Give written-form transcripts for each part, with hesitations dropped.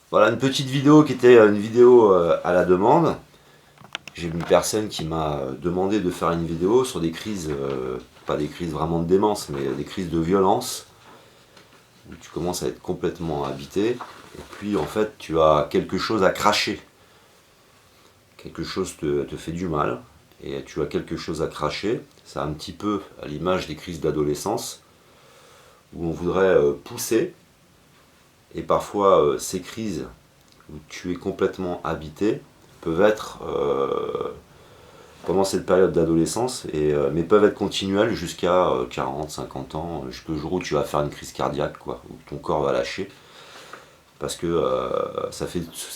Voilà une petite vidéo qui était une vidéo à la demande. J'ai une personne qui m'a demandé de faire une vidéo sur des crises, pas des crises vraiment de démence, mais des crises de violence, où tu commences à être complètement habité, et puis en fait tu as quelque chose à cracher. Quelque chose te fait du mal, et tu as quelque chose à cracher. C'est un petit peu à l'image des crises d'adolescence, où on voudrait pousser, et parfois ces crises où tu es complètement habité peuvent être pendant cette période d'adolescence, mais peuvent être continuelles jusqu'à 40, 50 ans, jusqu'au jour où tu vas faire une crise cardiaque, quoi, où ton corps va lâcher, parce que ça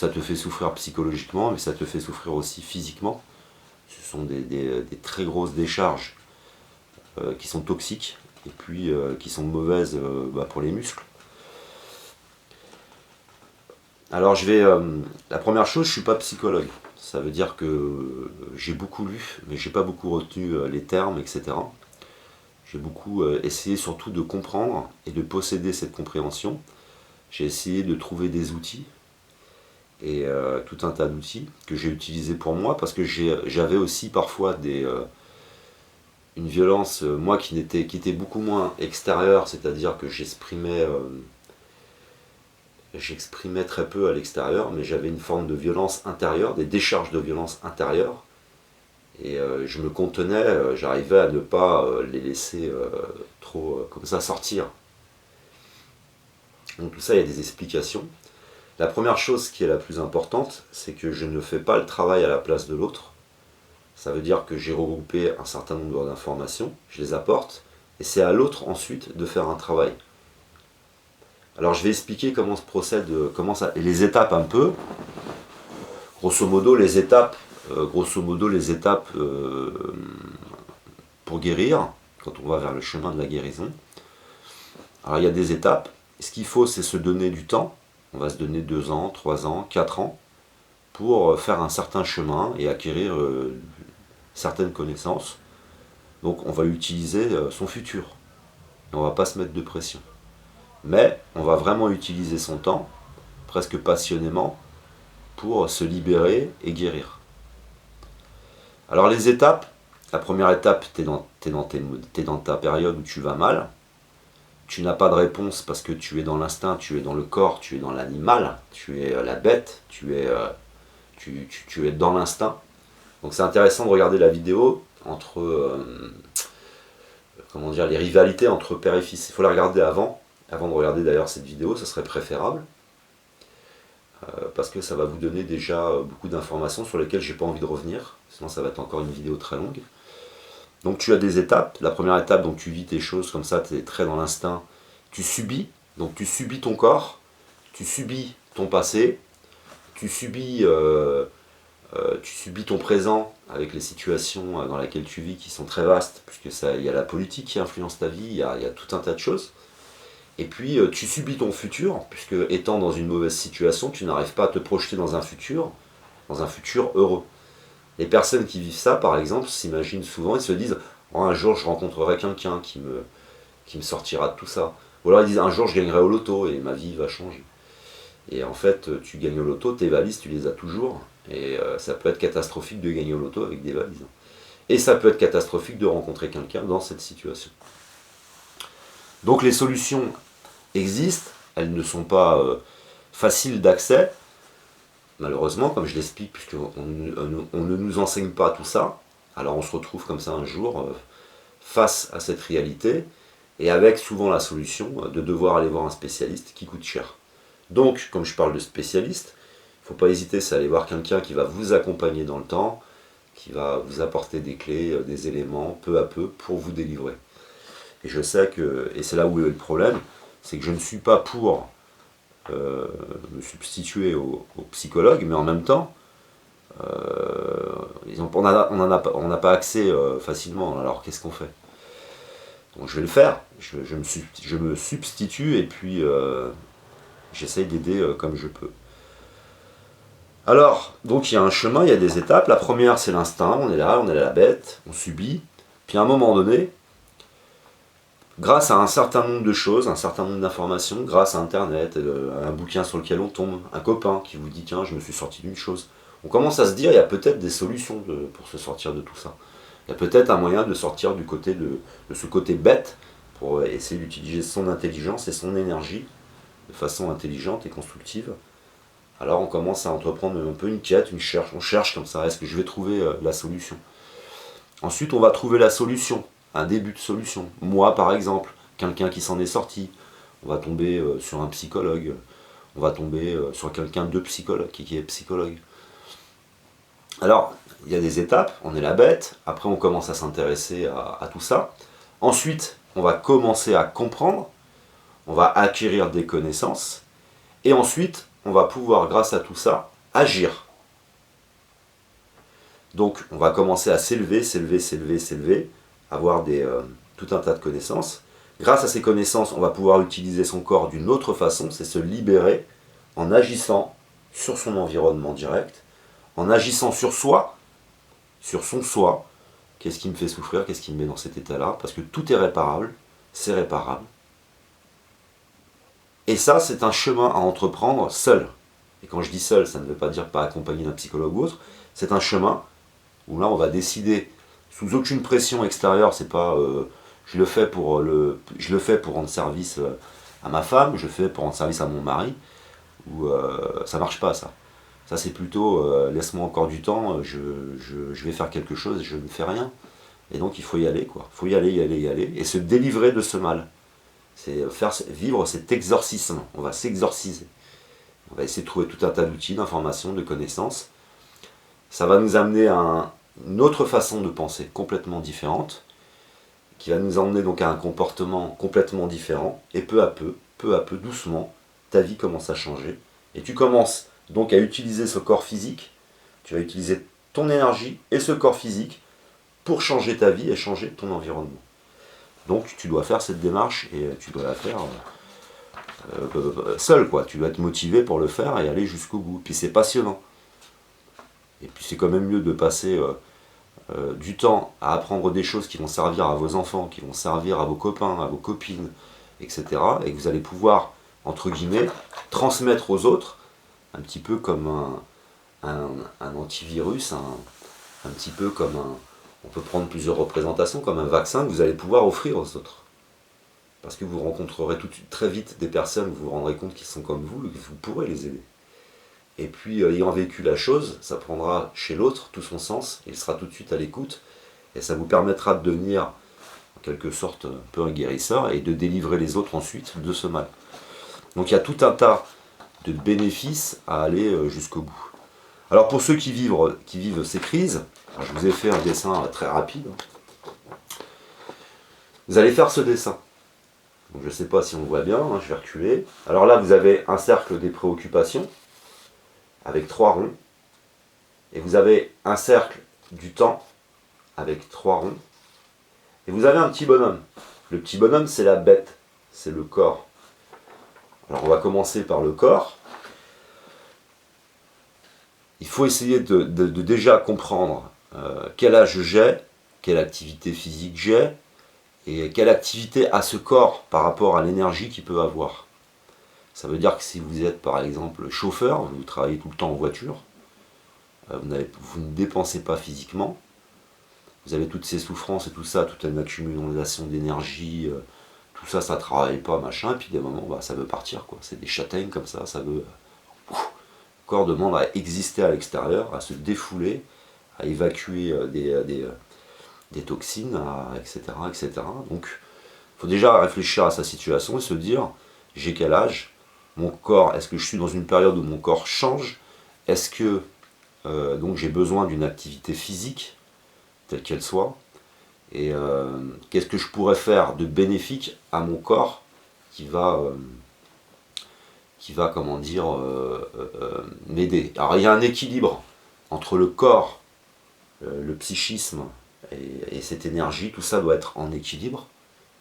te fait souffrir psychologiquement, mais ça te fait souffrir aussi physiquement. Ce sont des très grosses décharges qui sont toxiques, et puis qui sont mauvaises pour les muscles. Alors la première chose, je ne suis pas psychologue. Ça veut dire que j'ai beaucoup lu, mais j'ai pas beaucoup retenu les termes, etc. J'ai beaucoup essayé surtout de comprendre et de posséder cette compréhension. J'ai essayé de trouver des outils, et tout un tas d'outils que j'ai utilisés pour moi, parce que j'avais aussi parfois une violence, moi, qui était beaucoup moins extérieure, c'est-à-dire que j'exprimais très peu à l'extérieur, mais j'avais une forme de violence intérieure, des décharges de violence intérieure, et je me contenais, j'arrivais à ne pas les laisser trop comme ça sortir. Donc tout ça, il y a des explications. La première chose qui est la plus importante, c'est que je ne fais pas le travail à la place de l'autre. Ça veut dire que j'ai regroupé un certain nombre d'informations, je les apporte, et c'est à l'autre ensuite de faire un travail. Alors je vais expliquer comment se procède, et les étapes un peu. Grosso modo les étapes, pour guérir, quand on va vers le chemin de la guérison. Alors il y a des étapes. Ce qu'il faut, c'est se donner du temps. On va se donner 2 ans, 3 ans, 4 ans pour faire un certain chemin et acquérir certaines connaissances. Donc on va utiliser son futur. Et on ne va pas se mettre de pression. Mais on va vraiment utiliser son temps, presque passionnément, pour se libérer et guérir. Alors les étapes, la première étape, t'es dans ta période où tu vas mal, tu n'as pas de réponse parce que tu es dans l'instinct, tu es dans le corps, tu es dans l'animal, tu es la bête, tu es dans l'instinct. Donc c'est intéressant de regarder la vidéo entre les rivalités entre père et fils. Il faut la regarder avant de regarder d'ailleurs cette vidéo, ça serait préférable. Parce que ça va vous donner déjà beaucoup d'informations sur lesquelles j'ai pas envie de revenir, sinon ça va être encore une vidéo très longue. Donc tu as des étapes. La première étape, donc tu vis tes choses comme ça, tu es très dans l'instinct. Tu subis, donc tu subis ton corps, tu subis ton passé, tu subis ton présent avec les situations dans lesquelles tu vis qui sont très vastes, puisque il y a la politique qui influence ta vie, il y a tout un tas de choses. Et puis tu subis ton futur, puisque étant dans une mauvaise situation, tu n'arrives pas à te projeter dans un futur heureux. Les personnes qui vivent ça, par exemple, s'imaginent souvent, ils se disent oh, un jour je rencontrerai quelqu'un qui me sortira de tout ça. Ou alors ils disent un jour je gagnerai au loto et ma vie va changer. Et en fait, tu gagnes au loto, tes valises, tu les as toujours. Et ça peut être catastrophique de gagner au loto avec des valises. Et ça peut être catastrophique de rencontrer quelqu'un dans cette situation. Donc les solutions existent, elles ne sont pas faciles d'accès, malheureusement, comme je l'explique, puisqu'on ne nous enseigne pas tout ça. Alors on se retrouve comme ça un jour face à cette réalité, et avec souvent la solution de devoir aller voir un spécialiste qui coûte cher. Donc, comme je parle de spécialiste, il ne faut pas hésiter, c'est aller voir quelqu'un qui va vous accompagner dans le temps, qui va vous apporter des clés, des éléments, peu à peu, pour vous délivrer. Et je sais que, et c'est là où est le problème, c'est que je ne suis pas pour me substituer aux psychologues, mais en même temps, on n'a pas accès facilement, alors qu'est-ce qu'on fait? Donc je vais le faire, je me substitue et puis j'essaye d'aider comme je peux. Alors, donc il y a un chemin, il y a des étapes. La première, c'est l'instinct, on est là, on est la bête, on subit. Puis à un moment donné, grâce à un certain nombre de choses, un certain nombre d'informations, grâce à Internet, un bouquin sur lequel on tombe, un copain qui vous dit tiens, je me suis sorti d'une chose. On commence à se dire il y a peut-être des solutions pour se sortir de tout ça. Il y a peut-être un moyen de sortir du côté de ce côté bête pour essayer d'utiliser son intelligence et son énergie de façon intelligente et constructive. Alors on commence à entreprendre un peu une quête, on cherche comme ça, est-ce que je vais trouver la solution? Ensuite on va trouver la solution, un début de solution. Moi par exemple, quelqu'un qui s'en est sorti, on va tomber sur un psychologue, on va tomber sur quelqu'un de psychologue, qui est psychologue. Alors, il y a des étapes, on est la bête, après on commence à s'intéresser à tout ça. Ensuite, on va commencer à comprendre, on va acquérir des connaissances, et ensuite, on va pouvoir, grâce à tout ça, agir. Donc, on va commencer à s'élever, avoir tout un tas de connaissances. Grâce à ces connaissances, on va pouvoir utiliser son corps d'une autre façon, c'est se libérer en agissant sur son environnement direct, en agissant sur soi, sur son soi, qu'est-ce qui me fait souffrir, qu'est-ce qui me met dans cet état-là, parce que tout est réparable, c'est réparable. Et ça, c'est un chemin à entreprendre seul. Et quand je dis seul, ça ne veut pas dire pas accompagné d'un psychologue ou autre, c'est un chemin où là, on va décider, sous aucune pression extérieure, c'est pas je le fais pour rendre service à ma femme, je le fais pour rendre service à mon mari, ou ça marche pas ça. Ça c'est plutôt laisse-moi encore du temps, je vais faire quelque chose, je ne fais rien. Et donc il faut y aller quoi. Il faut y aller, et se délivrer de ce mal. C'est vivre cet exorcisme. On va s'exorciser. On va essayer de trouver tout un tas d'outils, d'informations, de connaissances. Ça va nous amener à une autre façon de penser complètement différente, qui va nous emmener donc à un comportement complètement différent. Et peu à peu, doucement, ta vie commence à changer. Et tu commences donc à utiliser ce corps physique, tu vas utiliser ton énergie et ce corps physique pour changer ta vie et changer ton environnement. Donc tu dois faire cette démarche et tu dois la faire seul, quoi. Tu dois être motivé pour le faire et aller jusqu'au bout. Puis c'est passionnant. Et puis c'est quand même mieux de passer du temps à apprendre des choses qui vont servir à vos enfants, qui vont servir à vos copains, à vos copines, etc. Et que vous allez pouvoir, entre guillemets, transmettre aux autres, un petit peu comme un antivirus, un petit peu comme on peut prendre plusieurs représentations, comme un vaccin que vous allez pouvoir offrir aux autres. Parce que vous rencontrerez très vite des personnes où vous vous rendrez compte qu'ils sont comme vous et que vous pourrez les aider. Et puis, ayant vécu la chose, ça prendra chez l'autre tout son sens, il sera tout de suite à l'écoute, et ça vous permettra de devenir, en quelque sorte, un peu un guérisseur, et de délivrer les autres ensuite de ce mal. Donc il y a tout un tas de bénéfices à aller jusqu'au bout. Alors pour ceux qui vivent ces crises, je vous ai fait un dessin très rapide. Vous allez faire ce dessin. Donc, je ne sais pas si on voit bien, je vais reculer. Alors là, vous avez un cercle des préoccupations, avec 3 ronds. Et vous avez un cercle du temps, avec 3 ronds. Et vous avez un petit bonhomme. Le petit bonhomme, c'est la bête, c'est le corps. Alors on va commencer par le corps. Il faut essayer de déjà comprendre quel âge j'ai, quelle activité physique j'ai, et quelle activité a ce corps par rapport à l'énergie qu'il peut avoir. Ça veut dire que si vous êtes par exemple chauffeur, vous travaillez tout le temps en voiture, vous ne dépensez pas physiquement, vous avez toutes ces souffrances et tout ça, toute une accumulation d'énergie, tout ça, ça ne travaille pas, machin, et puis des moments, ça veut partir, quoi. C'est des châtaignes comme ça veut... Le corps demande à exister à l'extérieur, à se défouler, à évacuer des toxines, etc., etc. Donc, il faut déjà réfléchir à sa situation et se dire, j'ai quel âge? Mon corps, est-ce que je suis dans une période où mon corps change? Est-ce que donc j'ai besoin d'une activité physique, telle qu'elle soit? Et qu'est-ce que je pourrais faire de bénéfique à mon corps qui va comment dire, m'aider? Alors il y a un équilibre entre le corps, le psychisme et cette énergie, tout ça doit être en équilibre.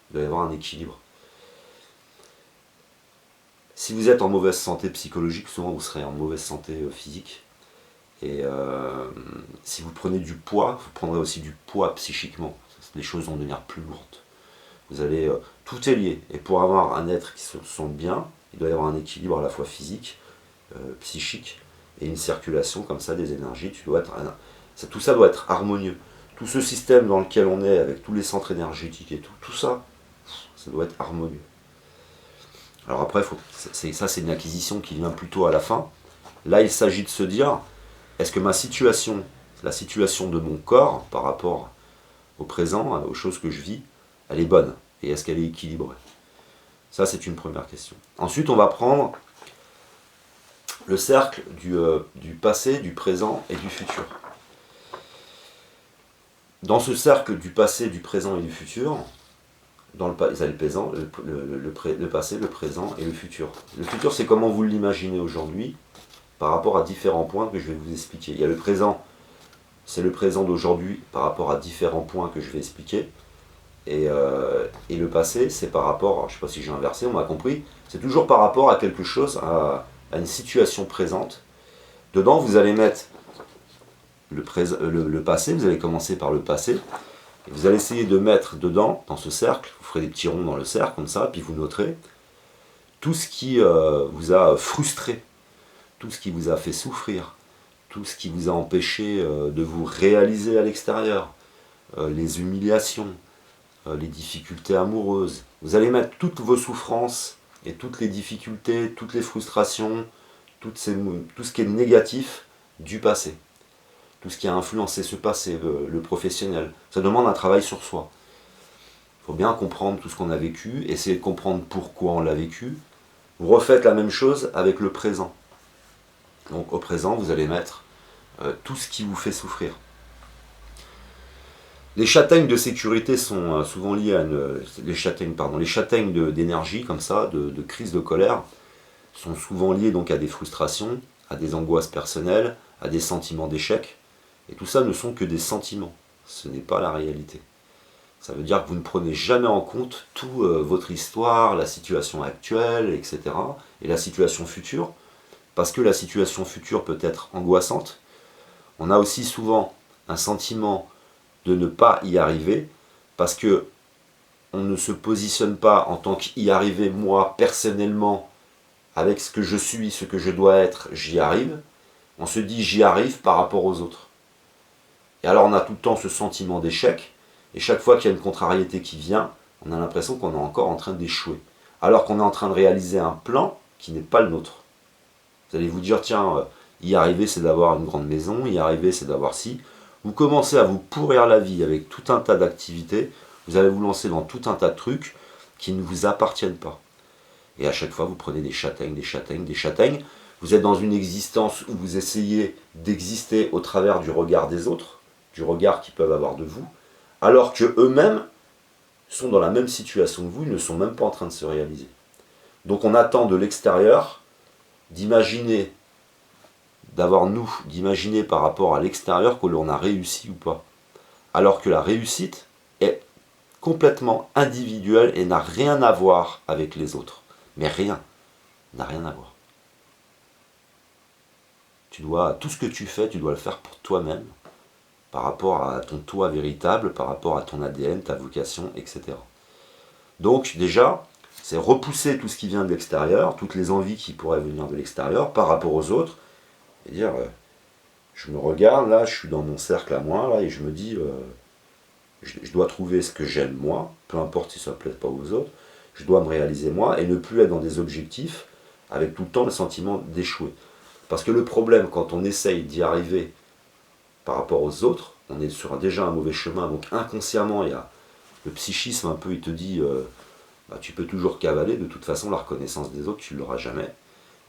Il doit y avoir un équilibre. Si vous êtes en mauvaise santé psychologique, souvent vous serez en mauvaise santé physique. Et si vous prenez du poids, vous prendrez aussi du poids psychiquement. Les choses vont devenir plus lourdes. Vous allez Tout est lié. Et pour avoir un être qui se sente bien, il doit y avoir un équilibre à la fois physique, psychique, et une circulation comme ça des énergies. Tout ça doit être harmonieux. Tout ce système dans lequel on est, avec tous les centres énergétiques et tout ça, ça doit être harmonieux. Alors après, ça c'est une acquisition qui vient plutôt à la fin. Là, il s'agit de se dire, est-ce que ma situation, la situation de mon corps par rapport au présent, aux choses que je vis, elle est bonne? Et est-ce qu'elle est équilibrée? Ça, c'est une première question. Ensuite, on va prendre le cercle du passé, du présent et du futur. Dans ce cercle du passé, du présent et du futur, dans le passé, le passé, le présent et le futur. Le futur, c'est comment vous l'imaginez aujourd'hui par rapport à différents points que je vais vous expliquer. Il y a le présent, c'est le présent d'aujourd'hui par rapport à différents points que je vais expliquer. Et le passé, c'est par rapport, je ne sais pas si j'ai inversé, on m'a compris, c'est toujours par rapport à quelque chose, à une situation présente. Dedans, vous allez mettre le passé, vous allez commencer par le passé, et vous allez essayer de mettre dedans, dans ce cercle, vous ferez des petits ronds dans le cercle, comme ça, puis vous noterez tout ce qui vous a frustré, tout ce qui vous a fait souffrir, tout ce qui vous a empêché de vous réaliser à l'extérieur, les humiliations, les difficultés amoureuses. Vous allez mettre toutes vos souffrances et toutes les difficultés, toutes les frustrations, tout ce qui est négatif du passé. Tout ce qui a influencé ce passé, le professionnel. Ça demande un travail sur soi. Il faut bien comprendre tout ce qu'on a vécu, essayer de comprendre pourquoi on l'a vécu. Vous refaites la même chose avec le présent. Donc au présent, vous allez mettre tout ce qui vous fait souffrir. Les châtaignes de sécurité sont souvent liées à les châtaignes d'énergie, comme ça, de crise de colère, sont souvent liées donc à des frustrations, à des angoisses personnelles, à des sentiments d'échec. Et tout ça ne sont que des sentiments, ce n'est pas la réalité. Ça veut dire que vous ne prenez jamais en compte toute votre histoire, la situation actuelle, etc. et la situation future, parce que la situation future peut être angoissante. On a aussi souvent un sentiment de ne pas y arriver, parce que on ne se positionne pas en tant qu'y arriver, moi, personnellement, avec ce que je suis, ce que je dois être, j'y arrive. On se dit j'y arrive par rapport aux autres. Et alors on a tout le temps ce sentiment d'échec, et chaque fois qu'il y a une contrariété qui vient, on a l'impression qu'on est encore en train d'échouer. Alors qu'on est en train de réaliser un plan qui n'est pas le nôtre. Vous allez vous dire, tiens, y arriver c'est d'avoir une grande maison, y arriver c'est d'avoir ci. Vous commencez à vous pourrir la vie avec tout un tas d'activités, vous allez vous lancer dans tout un tas de trucs qui ne vous appartiennent pas. Et à chaque fois vous prenez des châtaignes, des châtaignes, des châtaignes. Vous êtes dans une existence où vous essayez d'exister au travers du regard des autres, du regard qu'ils peuvent avoir de vous, alors que eux-mêmes sont dans la même situation que vous, ils ne sont même pas en train de se réaliser. Donc on attend de l'extérieur d'imaginer, d'imaginer par rapport à l'extérieur que l'on a réussi ou pas. Alors que la réussite est complètement individuelle et n'a rien à voir avec les autres. Mais rien, n'a rien à voir. Tout ce que tu fais, tu dois le faire pour toi-même, par rapport à ton toi véritable, par rapport à ton ADN, ta vocation, etc. Donc déjà, c'est repousser tout ce qui vient de l'extérieur, toutes les envies qui pourraient venir de l'extérieur par rapport aux autres, et dire, je me regarde, là, je suis dans mon cercle à moi, là, et je me dis, je dois trouver ce que j'aime moi, peu importe si ça ne plaît pas aux autres, je dois me réaliser moi, et ne plus être dans des objectifs avec tout le temps le sentiment d'échouer. Parce que le problème, quand on essaye d'y arriver par rapport aux autres, on est sur déjà un mauvais chemin, donc inconsciemment, il y a le psychisme un peu, il te dit, tu peux toujours cavaler, de toute façon la reconnaissance des autres, tu ne l'auras jamais,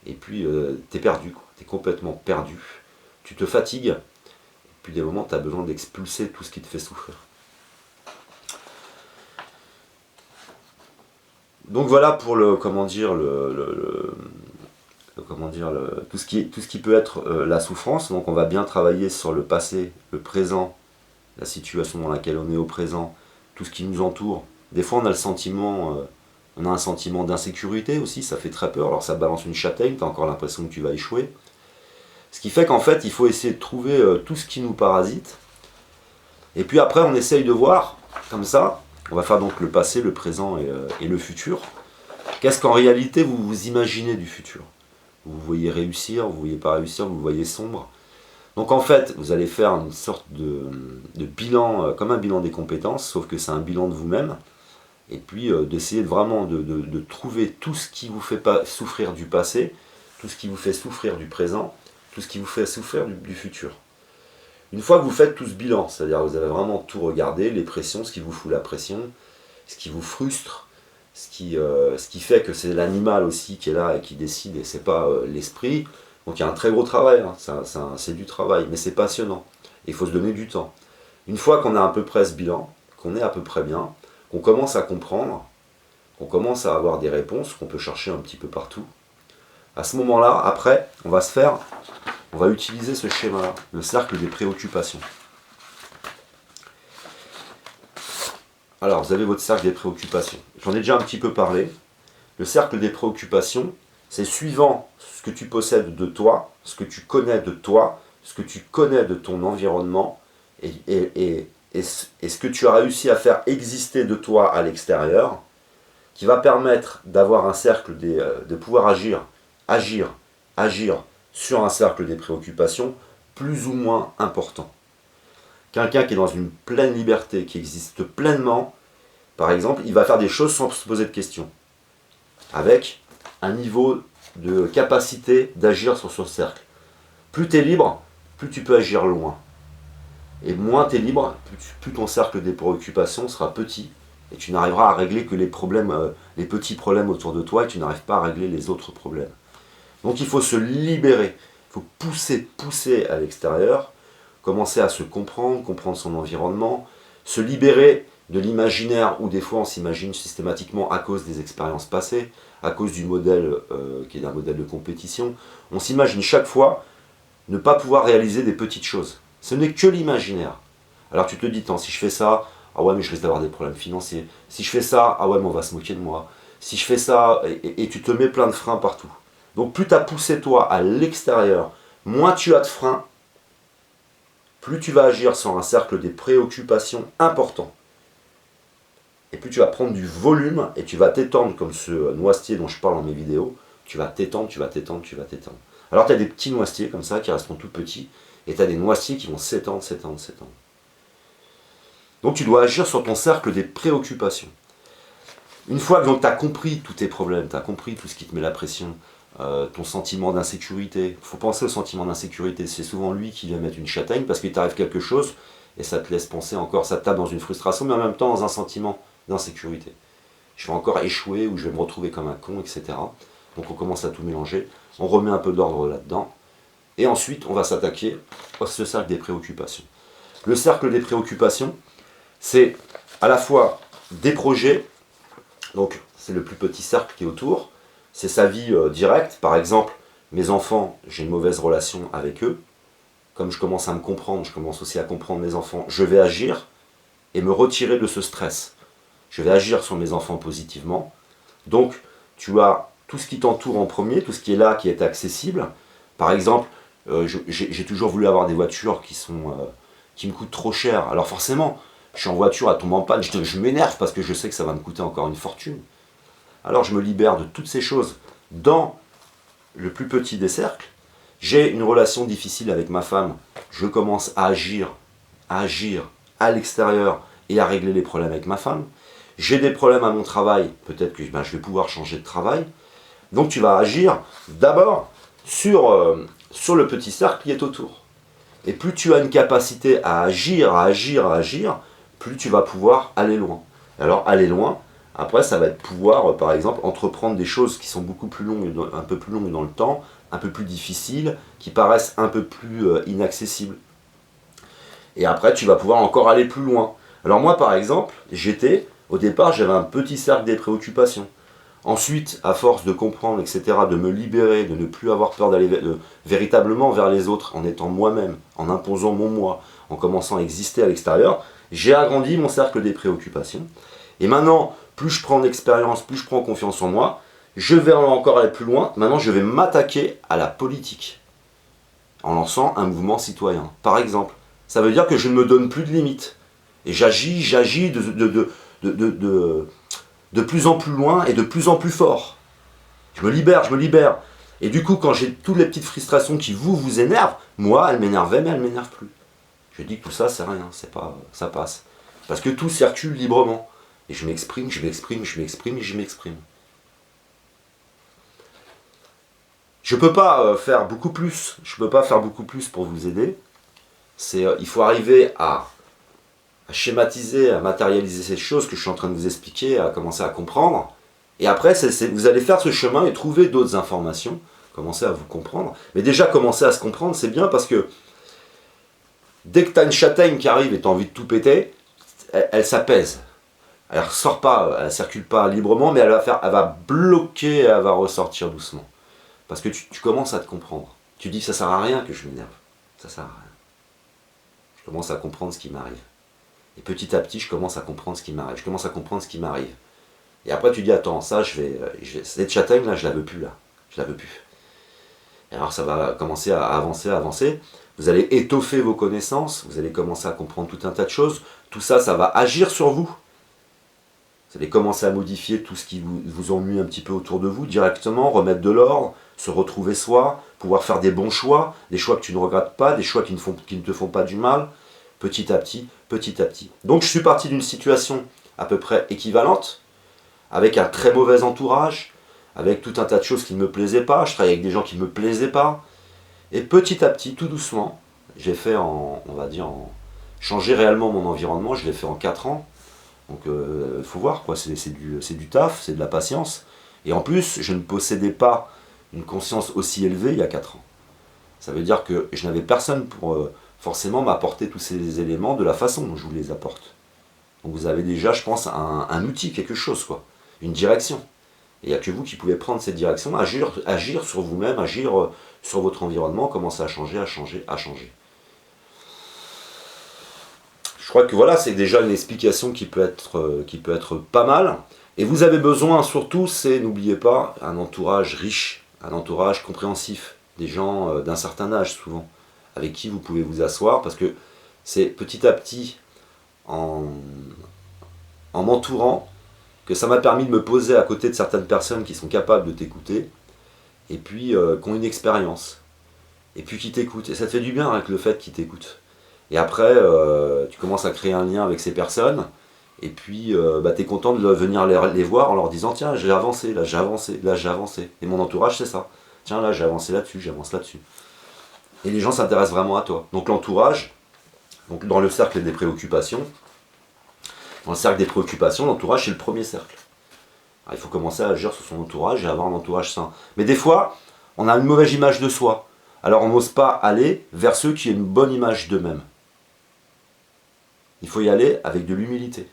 et puis tu es perdu, tu es complètement perdu, tu te fatigues, et puis des moments tu as besoin d'expulser tout ce qui te fait souffrir. Donc voilà pour tout ce qui peut être la souffrance. Donc on va bien travailler sur le passé, le présent, la situation dans laquelle on est au présent, tout ce qui nous entoure. Des fois on a un sentiment d'insécurité aussi, ça fait très peur, alors ça balance une châtaigne, tu as encore l'impression que tu vas échouer. Ce qui fait qu'en fait il faut essayer de trouver tout ce qui nous parasite, et puis après on essaye de voir, comme ça, On va faire donc le passé, le présent et le futur. Qu'est-ce qu'en réalité vous vous imaginez du futur? Vous voyez réussir, vous ne voyez pas réussir, vous voyez sombre. Donc en fait, vous allez faire une sorte de bilan, comme un bilan des compétences, sauf que c'est un bilan de vous-même. Et puis d'essayer vraiment de trouver tout ce qui vous fait pas souffrir du passé, tout ce qui vous fait souffrir du présent, tout ce qui vous fait souffrir du futur. Une fois que vous faites tout ce bilan, c'est-à-dire que vous avez vraiment tout regardé, les pressions, ce qui vous fout la pression, ce qui vous frustre, ce qui fait que c'est l'animal aussi qui est là et qui décide et c'est pas l'esprit. Donc il y a un très gros travail, hein. C'est du travail, mais c'est passionnant. Il faut se donner du temps. Une fois qu'on a à peu près ce bilan, qu'on est à peu près bien, qu'on commence à comprendre, qu'on commence à avoir des réponses, qu'on peut chercher un petit peu partout, à ce moment-là, après, on va utiliser ce schéma-là, le cercle des préoccupations. Alors, vous avez votre cercle des préoccupations. J'en ai déjà un petit peu parlé. Le cercle des préoccupations, c'est suivant ce que tu possèdes de toi, ce que tu connais de toi, ce que tu connais de ton environnement et ce que tu as réussi à faire exister de toi à l'extérieur, qui va permettre d'avoir un cercle de pouvoir agir sur un cercle des préoccupations plus ou moins important. Quelqu'un qui est dans une pleine liberté, qui existe pleinement, par exemple, il va faire des choses sans se poser de questions, avec un niveau de capacité d'agir sur son cercle. Plus tu es libre, plus tu peux agir loin. Et moins tu es libre, plus ton cercle des préoccupations sera petit, et tu n'arriveras à régler que les petits problèmes autour de toi, et tu n'arrives pas à régler les autres problèmes. Donc il faut se libérer, il faut pousser à l'extérieur, commencer à se comprendre son environnement, se libérer de l'imaginaire où des fois on s'imagine systématiquement à cause des expériences passées, à cause du modèle qui est un modèle de compétition. On s'imagine chaque fois ne pas pouvoir réaliser des petites choses. Ce n'est que l'imaginaire. Alors tu te dis, si je fais ça, ah ouais mais je risque d'avoir des problèmes financiers. Si je fais ça, ah ouais mais on va se moquer de moi. Si je fais ça, et tu te mets plein de freins partout. Donc plus tu as poussé toi à l'extérieur, moins tu as de freins, plus tu vas agir sur un cercle des préoccupations important. Et plus tu vas prendre du volume et tu vas t'étendre comme ce noisetier dont je parle dans mes vidéos. Tu vas t'étendre. Alors tu as des petits noisetiers comme ça qui resteront tout petits et tu as des noisetiers qui vont s'étendre. Donc tu dois agir sur ton cercle des préoccupations. Une fois que tu as compris tous tes problèmes, tu as compris tout ce qui te met la pression, ton sentiment d'insécurité, il faut penser au sentiment d'insécurité, c'est souvent lui qui vient mettre une châtaigne parce qu'il t'arrive quelque chose et ça te laisse penser encore, ça te tape dans une frustration mais en même temps dans un sentiment d'insécurité. Je vais encore échouer ou je vais me retrouver comme un con, etc. Donc on commence à tout mélanger, on remet un peu d'ordre là-dedans et ensuite on va s'attaquer à ce cercle des préoccupations. Le cercle des préoccupations, c'est à la fois des projets, donc c'est le plus petit cercle qui est autour, c'est sa vie directe, par exemple, mes enfants, j'ai une mauvaise relation avec eux, comme je commence à me comprendre, je commence aussi à comprendre mes enfants, je vais agir et me retirer de ce stress. Je vais agir sur mes enfants positivement, donc tu as tout ce qui t'entoure en premier, tout ce qui est là, qui est accessible, par exemple, j'ai toujours voulu avoir des voitures qui me coûtent trop cher, alors forcément, je suis en voiture, elle tombe en panne, je m'énerve parce que je sais que ça va me coûter encore une fortune. Alors je me libère de toutes ces choses dans le plus petit des cercles. J'ai une relation difficile avec ma femme, je commence à agir à l'extérieur et à régler les problèmes avec ma femme. J'ai des problèmes à mon travail, peut-être que je vais pouvoir changer de travail. Donc tu vas agir d'abord sur le petit cercle qui est autour. Et plus tu as une capacité à agir, plus tu vas pouvoir aller loin. Alors aller loin, après ça va être pouvoir, par exemple, entreprendre des choses qui sont beaucoup plus longues, un peu plus longues dans le temps, un peu plus difficiles, qui paraissent un peu plus inaccessibles. Et après tu vas pouvoir encore aller plus loin. Alors moi par exemple, au départ j'avais un petit cercle des préoccupations. Ensuite, à force de comprendre, etc., de me libérer, de ne plus avoir peur d'aller véritablement vers les autres, en étant moi-même, en imposant mon moi, en commençant à exister à l'extérieur, j'ai agrandi mon cercle des préoccupations. Et maintenant, plus je prends d'expérience, plus je prends confiance en moi, je vais encore aller plus loin. Maintenant, je vais m'attaquer à la politique, en lançant un mouvement citoyen. Par exemple, ça veut dire que je ne me donne plus de limites. Et j'agis de plus en plus loin et de plus en plus fort. Je me libère, je me libère. Et du coup, quand j'ai toutes les petites frustrations qui vous énervent, moi, elles m'énervaient, mais elles ne m'énervent plus. Je dis que tout ça, c'est rien, c'est pas, ça passe. Parce que tout circule librement. Et je m'exprime, je m'exprime, je m'exprime et je m'exprime. Je peux pas faire beaucoup plus. Je peux pas faire beaucoup plus pour vous aider. Il faut arriver à schématiser, à matérialiser ces choses que je suis en train de vous expliquer, à commencer à comprendre. Et après, vous allez faire ce chemin et trouver d'autres informations, commencer à vous comprendre. Mais déjà, commencer à se comprendre, c'est bien parce que dès que tu as une châtaigne qui arrive et tu as envie de tout péter, elle s'apaise. Elle ne ressort pas, elle ne circule pas librement, mais elle va bloquer et elle va ressortir doucement. Parce que tu commences à te comprendre. Tu dis, ça ne sert à rien que je m'énerve. Ça ne sert à rien. Je commence à comprendre ce qui m'arrive. Et petit à petit, je commence à comprendre ce qui m'arrive. Je commence à comprendre ce qui m'arrive. Et après, tu dis, attends, ça, cette châtaigne, là, je la veux plus, là. Je la veux plus. Et alors, ça va commencer à avancer, à avancer. Vous allez étoffer vos connaissances. Vous allez commencer à comprendre tout un tas de choses. Tout ça, ça va agir sur vous. Vous allez commencer à modifier tout ce qui vous ennuie un petit peu autour de vous directement, remettre de l'ordre, se retrouver soi, pouvoir faire des bons choix, des choix que tu ne regrettes pas, des choix qui ne te font pas du mal, petit à petit, petit à petit. Donc je suis parti d'une situation à peu près équivalente, avec un très mauvais entourage, avec tout un tas de choses qui ne me plaisaient pas, je travaillais avec des gens qui ne me plaisaient pas, et petit à petit, tout doucement, j'ai fait changer réellement mon environnement, je l'ai fait en 4 ans. Donc il faut voir, quoi, c'est du taf, c'est de la patience. Et en plus, je ne possédais pas une conscience aussi élevée il y a 4 ans. Ça veut dire que je n'avais personne pour forcément m'apporter tous ces éléments de la façon dont je vous les apporte. Donc vous avez déjà, je pense, un outil, quelque chose, quoi, une direction. Et il n'y a que vous qui pouvez prendre cette direction, agir sur vous-même, agir sur votre environnement, commencer à changer, à changer, à changer. Je crois que voilà, c'est déjà une explication qui peut être pas mal. Et vous avez besoin surtout, c'est, n'oubliez pas, un entourage riche, un entourage compréhensif, des gens d'un certain âge souvent, avec qui vous pouvez vous asseoir, parce que c'est petit à petit, en m'entourant, que ça m'a permis de me poser à côté de certaines personnes qui sont capables de t'écouter, et puis qui ont une expérience, et puis qui t'écoutent. Et ça te fait du bien avec le fait qu'ils t'écoutent. Et après, tu commences à créer un lien avec ces personnes, et puis tu es content de venir les voir en leur disant, tiens, j'ai avancé, là j'ai avancé, là j'ai avancé. Et mon entourage, c'est ça. Tiens, là j'ai avancé là-dessus, j'avance là-dessus. Et les gens s'intéressent vraiment à toi. Donc l'entourage, donc dans le cercle des préoccupations, l'entourage c'est le premier cercle. Alors, il faut commencer à agir sur son entourage et avoir un entourage sain. Mais des fois, on a une mauvaise image de soi. Alors on n'ose pas aller vers ceux qui ont une bonne image d'eux-mêmes. Il faut y aller avec de l'humilité.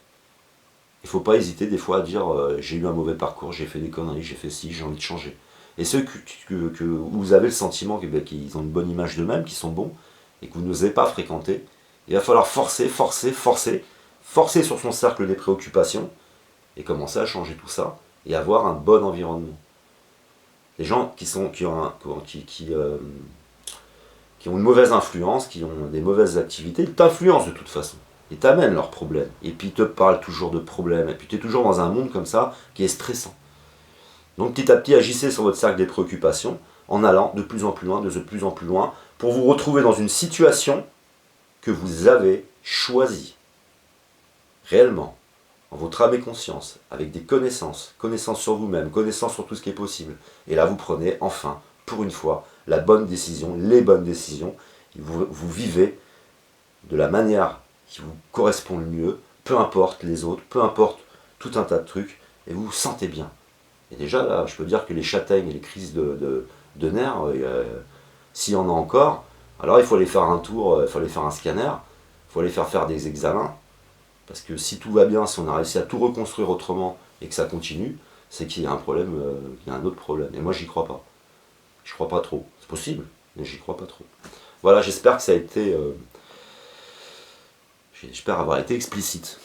Il ne faut pas hésiter des fois à dire j'ai eu un mauvais parcours, j'ai fait des conneries, j'ai fait ci, j'ai envie de changer. Et ceux que vous avez le sentiment qu'ils ont une bonne image d'eux-mêmes, qu'ils sont bons, et que vous n'osez pas fréquenter, il va falloir forcer sur son cercle des préoccupations, et commencer à changer tout ça, et avoir un bon environnement. Les gens qui ont une mauvaise influence, qui ont des mauvaises activités, ils t'influencent de toute façon. Ils t'amènent leurs problèmes. Et puis ils te parlent toujours de problèmes. Et puis tu es toujours dans un monde comme ça qui est stressant. Donc petit à petit, agissez sur votre cercle des préoccupations en allant de plus en plus loin, pour vous retrouver dans une situation que vous avez choisie. Réellement. En votre âme et conscience, avec des connaissances sur vous-même, connaissances sur tout ce qui est possible. Et là, vous prenez enfin, pour une fois, la bonne décision, les bonnes décisions. Vous vivez de la manière qui vous correspond le mieux, peu importe les autres, peu importe tout un tas de trucs, et vous vous sentez bien. Et déjà, là, je peux dire que les châtaignes et les crises de nerfs, s'il y en a encore, alors il faut aller faire un tour, il faut aller faire un scanner, il faut aller faire des examens, parce que si tout va bien, si on a réussi à tout reconstruire autrement et que ça continue, c'est qu'il y a un problème, il y a un autre problème. Et moi, j'y crois pas. Je crois pas trop. C'est possible, mais j'y crois pas trop. Voilà, j'espère que ça a été... j'espère avoir été explicite.